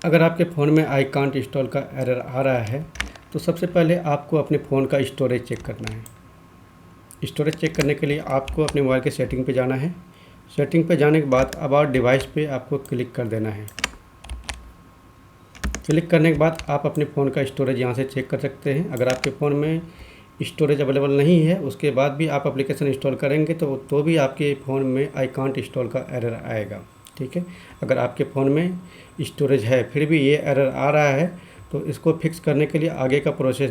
अगर आपके फ़ोन में आई कांट इंस्टॉल का एरर आ रहा है तो सबसे पहले आपको अपने फ़ोन का स्टोरेज चेक करना है। स्टोरेज चेक करने के लिए आपको अपने मोबाइल के सेटिंग पे जाना है। सेटिंग पे जाने के बाद अबाउट डिवाइस पे आपको क्लिक कर देना है। क्लिक करने के बाद आप अपने फ़ोन का स्टोरेज यहाँ से चेक कर सकते हैं। अगर आपके फ़ोन में स्टोरेज अवेलेबल नहीं है, उसके बाद भी आप एप्लीकेशन इंस्टॉल करेंगे तो भी आपके फ़ोन में आई कांट इंस्टॉल का एरर आएगा। ठीक है, अगर आपके फ़ोन में स्टोरेज है फिर भी ये एरर आ रहा है तो इसको फिक्स करने के लिए आगे का प्रोसेस